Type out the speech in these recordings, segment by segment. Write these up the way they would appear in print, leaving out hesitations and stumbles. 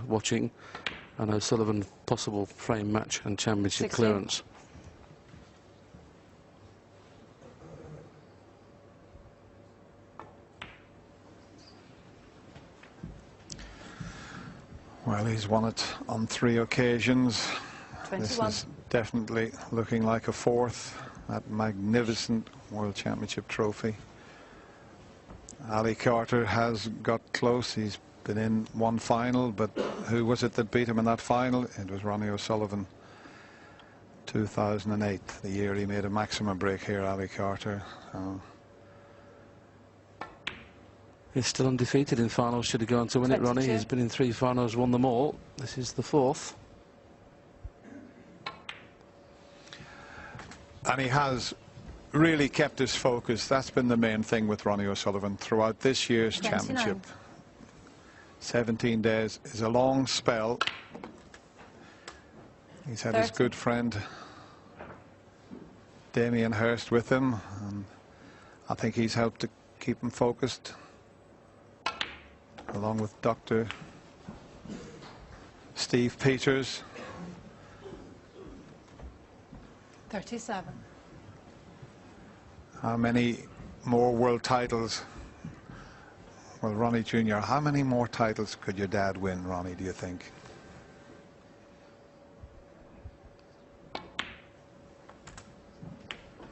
watching an O'Sullivan possible frame match and championship 16. clearance. Well, he's won it on 3 occasions. 21. This is definitely looking like a 4th. That magnificent World Championship trophy. Ali Carter has got close. He's been in one final, but who was it that beat him in that final? It was Ronnie O'Sullivan. 2008, the year he made a maximum break here, Ali Carter. He's still undefeated in finals. Should he go on to win it, Ronnie? 22. He's been in 3 finals, won them all. This is the 4th. And he has really kept his focus. That's been the main thing with Ronnie O'Sullivan throughout this year's 29. championship. 17 days is a long spell. He's had 30. his good friend Damien Hirst with him, and I think he's helped to keep him focused, along with Dr. Steve Peters. 37. How many more world titles? Well, Ronnie Jr., how many more titles could your dad win, Ronnie, do you think?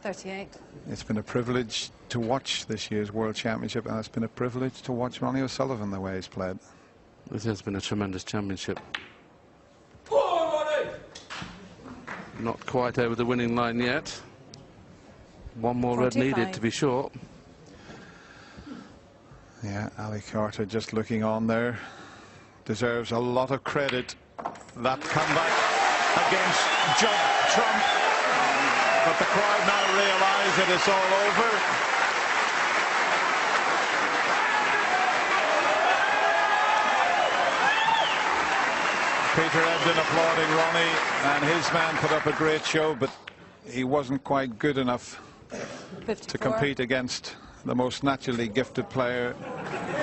$38. It's been a privilege to watch this year's World Championship, and it's been a privilege to watch Ronnie O'Sullivan the way he's played. This has been a tremendous championship. Not quite over the winning line yet. One more red 45. needed to be sure. Yeah, Ali Carter just looking on there. Deserves a lot of credit. That comeback against Judd Trump. But the crowd now realise that it's all over. Peter Ebdon applauding Ronnie, and his man put up a great show, but he wasn't quite good enough 54. to compete against the most naturally gifted player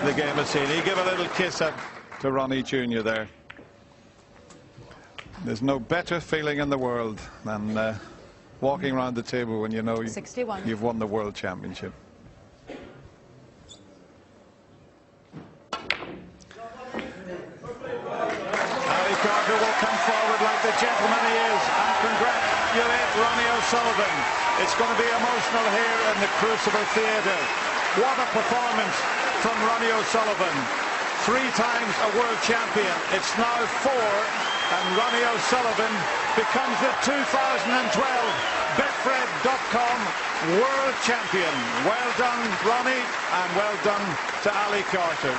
the game has seen. He gave a little kiss up to Ronnie Jr. there. There's no better feeling in the world than walking around the table when you know 61. you've won the World Championship. Ali Carter will come forward like the gentleman he is and congratulate Ronnie O'Sullivan. It's going to be emotional here in the Crucible Theatre. What a performance from Ronnie O'Sullivan. 3 times a world champion. It's now 4, and Ronnie O'Sullivan becomes the 2012 Betfred.com world champion. Well done, Ronnie, and well done to Ali Carter.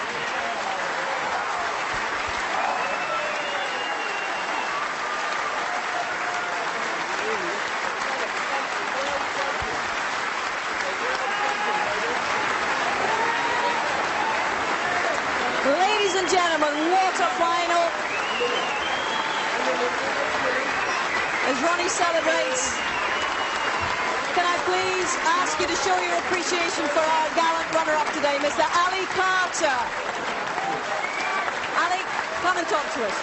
Ladies and gentlemen, what a final as Ronnie celebrates. Can I please ask you to show your appreciation for our gallant runner-up today, Mr. Ali Carter. Ali, come and talk to us.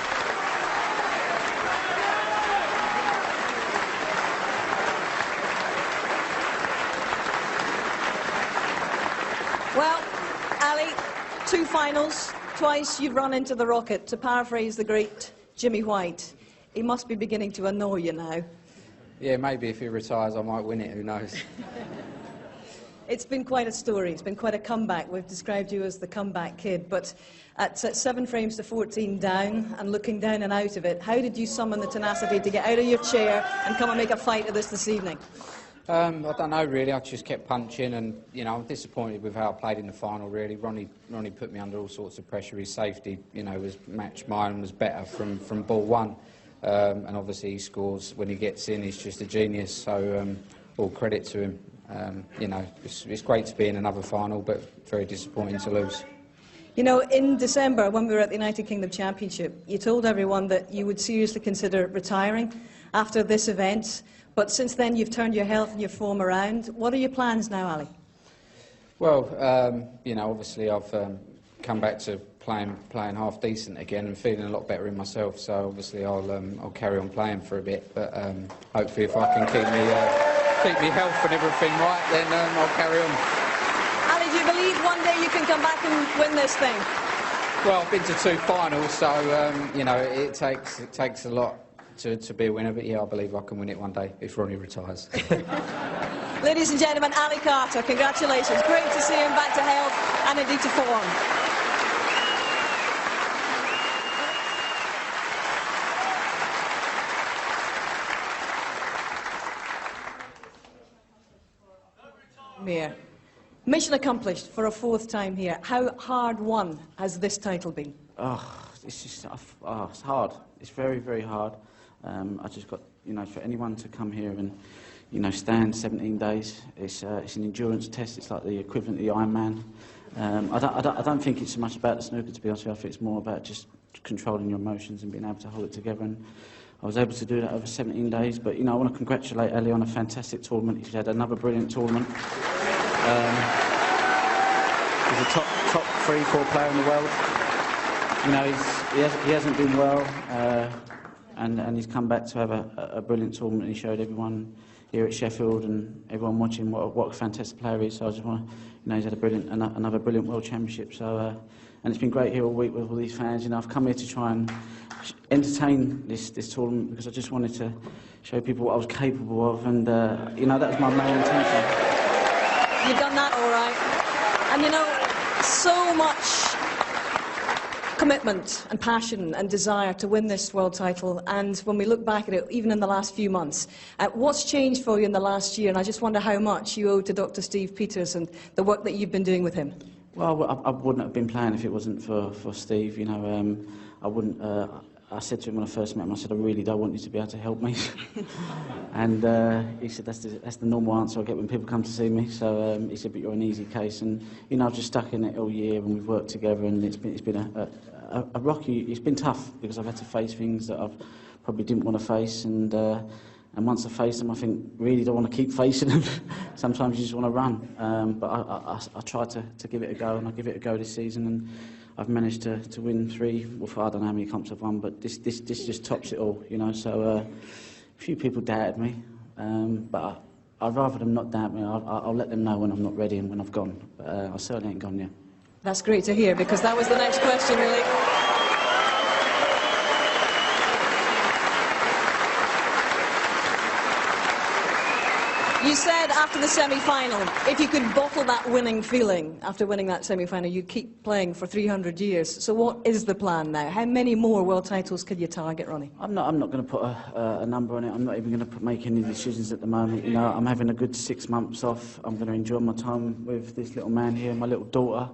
Well, Ali, 2 finals, twice you've run into the rocket. To paraphrase the great Jimmy White, he must be beginning to annoy you now. Yeah, maybe if he retires I might win it, who knows. It's been quite a story, it's been quite a comeback. We've described you as the comeback kid, but at 7 frames to 14 down and looking down and out of it, how did you summon the tenacity to get out of your chair and come and make a fight of this evening? I don't know really, I just kept punching and, you know, I'm disappointed with how I played in the final really. Ronnie put me under all sorts of pressure. His safety, you know, was matched mine, was better from ball 1. And obviously he scores when he gets in, he's just a genius, so all credit to him. You know, it's great to be in another final, but very disappointing to lose. You know, in December, when we were at the United Kingdom Championship, you told everyone that you would seriously consider retiring after this event. But since then, you've turned your health and your form around. What are your plans now, Ali? Well, you know, obviously I've come back to play playing half decent again and feeling a lot better in myself. So obviously I'll carry on playing for a bit, but hopefully if I can keep me health and everything right, then I'll carry on. Ali, do you believe one day you can come back and win this thing? Well, I've been to 2 finals, so you know it takes a lot to be a winner. But yeah, I believe I can win it one day if Ronnie retires. Ladies and gentlemen, Ali Carter, congratulations. Great to see him back to health and indeed to form. Mayor, mission accomplished for a 4th time here. How hard won has this title been? Oh, it's just, it's hard. It's very, very hard. I just got, you know, for anyone to come here and, you know, stand 17 days, it's an endurance test. It's like the equivalent of the Ironman. I don't think it's so much about the snooker, to be honest with you. I think it's more about just controlling your emotions and being able to hold it together. And I was able to do that over 17 days. But, you know, I want to congratulate Ali on a fantastic tournament. He's had another brilliant tournament. He's a top 3-4 player in the world. You know, he hasn't been well, and he's come back to have a brilliant tournament. He showed everyone here at Sheffield and everyone watching what a fantastic player he is. So I just want to, you know, he's had another brilliant World Championship. So, and it's been great here all week with all these fans. You know, I've come here to try and entertain this tournament because I just wanted to show people what I was capable of, and you know, that was my main intention. You've done that all right. And you know, so much commitment and passion and desire to win this world title, and when we look back at it, even in the last few months, what's changed for you in the last year? And I just wonder how much you owe to Dr. Steve Peters and the work that you've been doing with him. Well, I wouldn't have been playing if it wasn't for Steve. You know, I wouldn't. I said to him when I first met him, I said, I really don't want you to be able to help me. And he said, that's the normal answer I get when people come to see me. So he said, but you're an easy case. And, you know, I've just stuck in it all year and we've worked together, and it's been a rocky, it's been tough because I've had to face things that I've probably didn't want to face. And once I face them, I think, really don't want to keep facing them. Sometimes you just want to run. But I tried to give it a go, and I give it a go this season. And I've managed to win 3, well, I don't know how many comps I've won, but this just tops it all, you know. So a few people doubted me, but I'd rather them not doubt me. I'll let them know when I'm not ready and when I've gone. But I certainly ain't gone yet. That's great to hear, because that was the next question, really. You said after the semi-final, if you could bottle that winning feeling after winning that semi-final, you'd keep playing for 300 years. So what is the plan now? How many more world titles could you target, Ronnie? I'm not going to put a number on it. I'm not even going to make any decisions at the moment. You know, I'm having a good 6 months off. I'm going to enjoy my time with this little man here, my little daughter,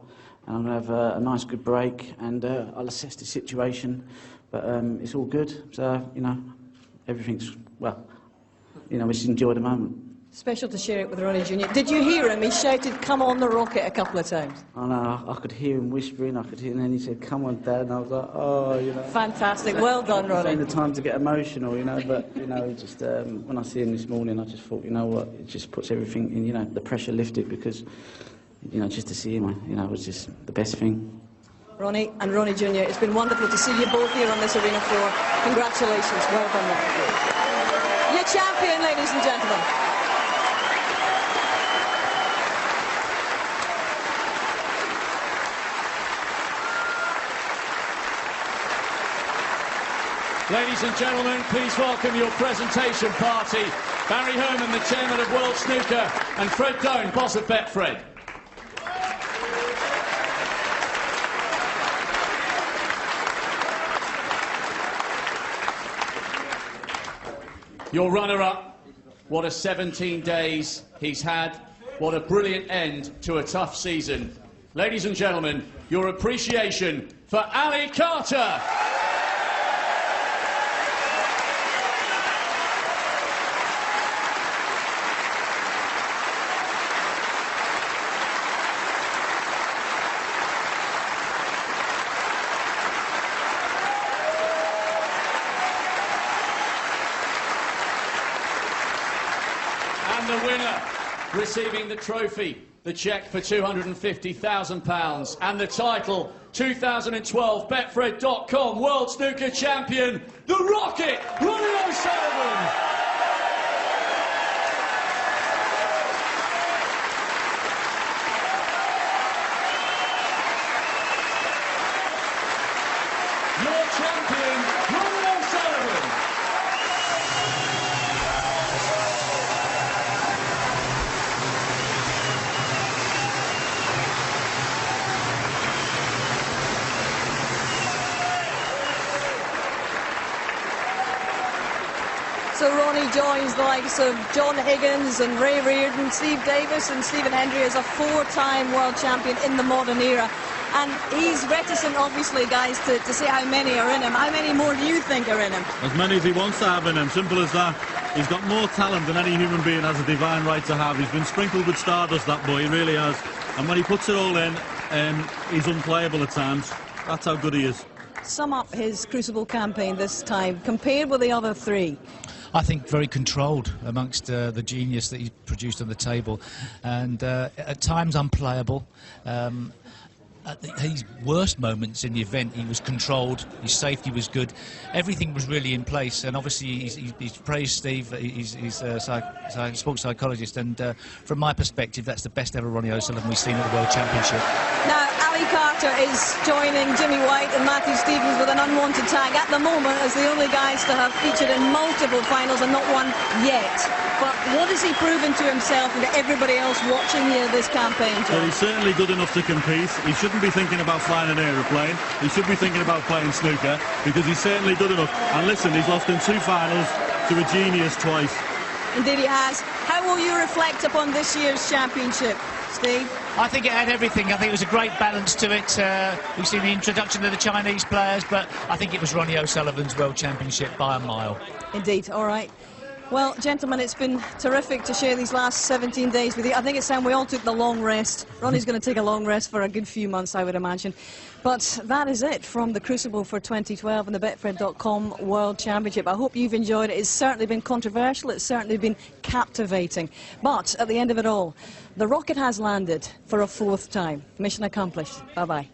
and I'm going to have a nice good break, and I'll assess the situation. But it's all good. So, you know, everything's, well, you know, we just enjoy the moment. Special to share it with Ronnie Jr. Did you hear him? He shouted, "Come on the rocket," a couple of times. I know, I could hear him whispering, and then he said, "Come on, Dad," and I was like, oh, you know. Fantastic, well done, Ronnie. Ain't the time to get emotional, you know, but, you know, just, when I see him this morning, I just thought, you know what, it just puts everything in, you know, the pressure lifted, because, you know, just to see him, you know, was just the best thing. Ronnie and Ronnie Jr., it's been wonderful to see you both here on this arena floor. Congratulations, well done, Ronnie. Your champion, ladies and gentlemen. Ladies and gentlemen, please welcome your presentation party, Barry Herman, the chairman of World Snooker, and Fred Doan, boss of Betfred. Your runner-up, what a 17 days he's had, what a brilliant end to a tough season. Ladies and gentlemen, your appreciation for Ali Carter. And the winner, receiving the trophy, the cheque for £250,000, and the title 2012 Betfred.com World Snooker Champion, the Rocket, Ronnie O'Sullivan. Your champion, Ronnie O'Sullivan. So Ronnie joins the likes of John Higgins and Ray Reardon, Steve Davis and Stephen Hendry as a four-time world champion in the modern era. And he's reticent, obviously, guys, to say how many are in him. How many more do you think are in him? As many as he wants to have in him, simple as that. He's got more talent than any human being has a divine right to have. He's been sprinkled with stardust, that boy, he really has. And when he puts it all in, he's unplayable at times. That's how good he is. Sum up his Crucible campaign this time, compared with the other three. I think very controlled amongst the genius that he produced on the table, and at times unplayable. At his worst moments in the event, he was controlled, his safety was good, everything was really in place, and obviously he's praised Steve, he's a sports psychologist, and from my perspective, that's the best ever Ronnie O'Sullivan we've seen at the World Championship. Now, Ali Carter is joining Jimmy White and Matthew Stevens with an unwanted tag at the moment as the only guys to have featured in multiple finals and not one yet. But what has he proven to himself and to everybody else watching here this campaign, John? Well, he's certainly good enough to compete. He shouldn't be thinking about flying an aeroplane. He should be thinking about playing snooker, because he's certainly good enough. And listen, he's lost in 2 finals to a genius twice. Indeed he has. How will you reflect upon this year's championship, Steve? I think it had everything. I think it was a great balance to it. We've seen the introduction of the Chinese players, but I think it was Ronnie O'Sullivan's World Championship by a mile. Indeed, all right. Well, gentlemen, it's been terrific to share these last 17 days with you. I think it's time we all took the long rest. Ronnie's going to take a long rest for a good few months, I would imagine. But that is it from the Crucible for 2012 and the Betfred.com World Championship. I hope you've enjoyed it. It's certainly been controversial. It's certainly been captivating. But at the end of it all, the rocket has landed for a 4th time. Mission accomplished. Bye-bye.